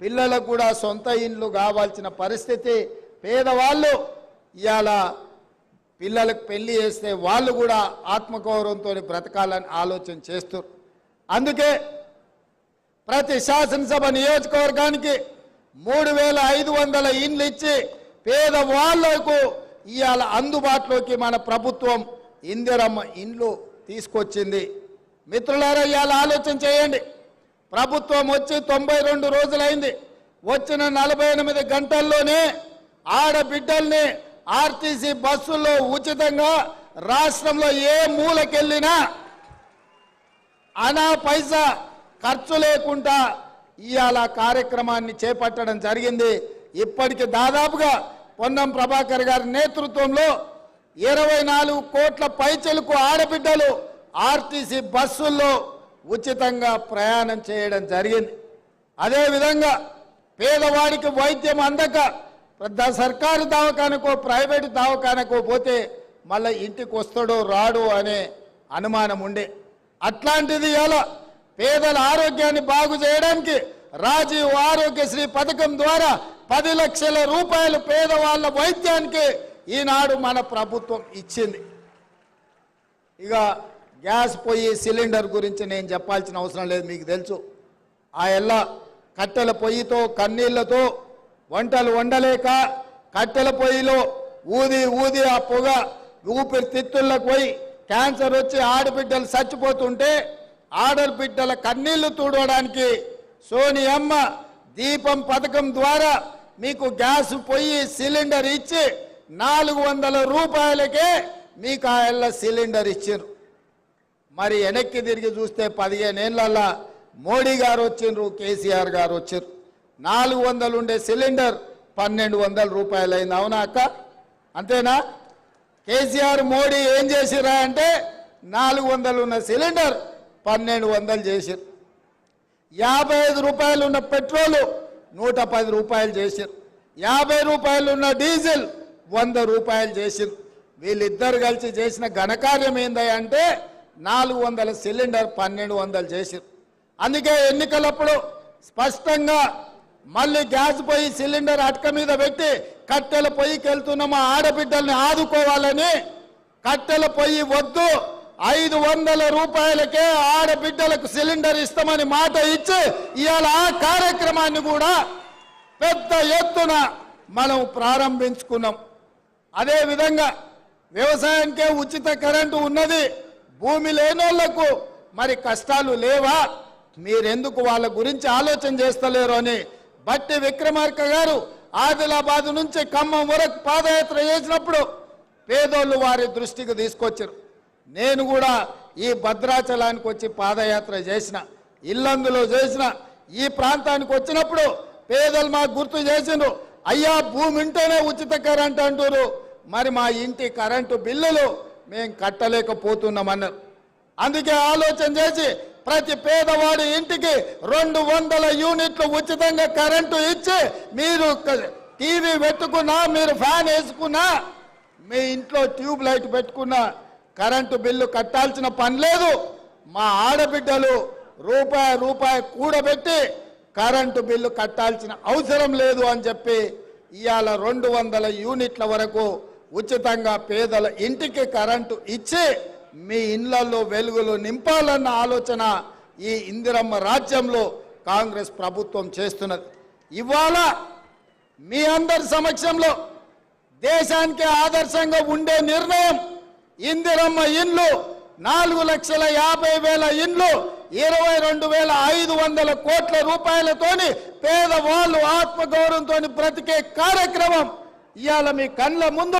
పిల్లలకు కూడా సొంత ఇండ్లు కావాల్సిన పరిస్థితి. పేదవాళ్ళు ఇవాళ పిల్లలకు పెళ్లి చేస్తే వాళ్ళు కూడా ఆత్మగౌరవంతో బ్రతకాలని ఆలోచన చేస్తారు. అందుకే ప్రతి శాసనసభ నియోజకవర్గానికి 3500 ఇండ్లు ఇచ్చి పేదవాళ్లకు ఇవాళ అందుబాటులోకి మన ప్రభుత్వం ఇందిరమ్మ ఇండ్లు తీసుకొచ్చింది. మిత్రులారా, ఇవాళ ఆలోచన చేయండి. ప్రభుత్వం వచ్చి 92 రోజులైంది. వచ్చిన 48 గంటల్లోనే ఆడబిడ్డల్ని ఆర్టీసీ బస్సుల్లో ఉచితంగా రాష్ట్రంలో ఏ మూలకెళ్ళినా అనా పైసా ఖర్చు లేకుండా ఇవాళ కార్యక్రమాన్ని చేపట్టడం జరిగింది. ఇప్పటికి దాదాపుగా పొన్నం ప్రభాకర్ గారి నేతృత్వంలో 24 కోట్ల పైచలకు ఆడబిడ్డలు ఆర్టీసీ బస్సుల్లో ఉచితంగా ప్రయాణం చేయడం జరిగింది. అదేవిధంగా పేదవాడికి వైద్యం అందక సర్కారు దవాఖానకో ప్రైవేటు దవాఖానకో పోతే మళ్ళీ ఇంటికి వస్తాడో రాడో అనే అనుమానం ఉండే. అట్లాంటిది ఇలా పేదల ఆరోగ్యాన్ని బాగు చేయడానికి రాజీవ్ ఆరోగ్యశ్రీ పథకం ద్వారా 10 లక్షల రూపాయలు పేదవాళ్ళ వైద్యానికి ఈనాడు మన ప్రభుత్వం ఇచ్చింది. ఇక గ్యాస్ పొయ్యి సిలిండర్ గురించి నేను చెప్పాల్సిన అవసరం లేదు, మీకు తెలుసు. ఆ ఎల్ల కట్టెల పొయ్యితో కన్నీళ్లతో వంటలు వండలేక కట్టెల పొయ్యిలో ఊది ఊది ఆ పొగ ఊపిరితిత్తులకు పోయి క్యాన్సర్ వచ్చి ఆడబిడ్డలు చచ్చిపోతుంటే ఆడబిడ్డల కన్నీళ్లు తుడవడానికి సోనియమ్మ దీపం పథకం ద్వారా మీకు గ్యాస్ పొయ్యి సిలిండర్ ఇచ్చి 400 రూపాయలకే మీకు ఆ ఎల్ల సిలిండర్ ఇచ్చారు. మరి వెనక్కి తిరిగి చూస్తే 15 ఏళ్ళ మోడీ గారు వచ్చిండ్రు, కేసీఆర్ గారు వచ్చారు. 400 ఉండే సిలిండర్ 1200 రూపాయలు అయింది. అవునా అక్క? అంతేనా? కేసీఆర్ మోడీ ఏం చేసిరా అంటే 400 ఉన్న సిలిండర్ 1200 చేశారు. 55 రూపాయలు ఉన్న పెట్రోలు 110 రూపాయలు చేశారు. 50 రూపాయలు ఉన్న డీజిల్ 100 రూపాయలు చేశారు. వీళ్ళిద్దరు కలిసి చేసిన ఘనకార్యం ఏందంటే 400 సిలిండర్ 1200 చేశారు. అందుకే ఎన్నికలప్పుడు స్పష్టంగా మళ్ళీ గ్యాస్ పొయ్యి సిలిండర్ అటక మీద పెట్టి కట్టెల పొయ్యికి వెళ్తున్న మా ఆడబిడ్డల్ని ఆదుకోవాలని కట్టెల పొయ్యి వద్దు 500 రూపాయలకే ఆడబిడ్డలకు సిలిండర్ ఇస్తామని మాట ఇచ్చి ఇవాళ ఆ కార్యక్రమాన్ని కూడా పెద్ద ఎత్తున మనం ప్రారంభించుకున్నాం. అదేవిధంగా వ్యవసాయానికే ఉచిత కరెంటు ఉన్నది. భూమి లేనోళ్లకు మరి కష్టాలు లేవా? మీరెందుకు వాళ్ళ గురించి ఆలోచన చేస్తలేరు అని బట్టి విక్రమార్క గారు ఆదిలాబాద్ నుంచి ఖమ్మం వరకు పాదయాత్ర చేసినప్పుడు పేదోళ్ళు వారి దృష్టికి తీసుకొచ్చారు. నేను కూడా ఈ భద్రాచలానికి వచ్చి పాదయాత్ర చేసిన, ఇల్లందులో చేసిన, ఈ ప్రాంతానికి వచ్చినప్పుడు పేదలు మాకు గుర్తు చేసిండ్రు, అయ్యా భూమి ఉంటేనే ఉచిత కరెంట్ అంటారు, మరి మా ఇంటి కరెంటు బిల్లులు మేము కట్టలేకపోతున్నామన్నారు. అందుకే ఆలోచన చేసి ప్రతి పేదవాడి ఇంటికి 200 యూనిట్లు ఉచితంగా కరెంటు ఇచ్చి మీరు టీవీ పెట్టుకున్నా, మీరు ఫ్యాన్ వేసుకున్నా, మీ ఇంట్లో ట్యూబ్ లైట్ పెట్టుకున్నా కరెంటు బిల్లు కట్టాల్సిన పని లేదు. మా ఆడబిడ్డలు రూపాయి కూడబెట్టి కరెంటు బిల్లు కట్టాల్సిన అవసరం లేదు అని చెప్పి ఇవాళ 200 యూనిట్ల వరకు ఉచితంగా పేదల ఇంటికి కరెంటు ఇచ్చి మీ ఇళ్లలో వెలుగులు నింపాలన్న ఆలోచన ఈ ఇందిరమ్మ రాజ్యంలో కాంగ్రెస్ ప్రభుత్వం చేస్తున్నది. ఇవాళ మీ అందరి సమక్షంలో దేశానికి ఆదర్శంగా ఉండే నిర్ణయం ఇందిరమ్మ ఇండ్లు 4,50,000 ఇండ్లు 22,500 కోట్ల రూపాయలతోని పేదవాళ్ళు ఆత్మగౌరవంతో బ్రతికే కార్యక్రమం ఇవాళ మీ కళ్ళ ముందు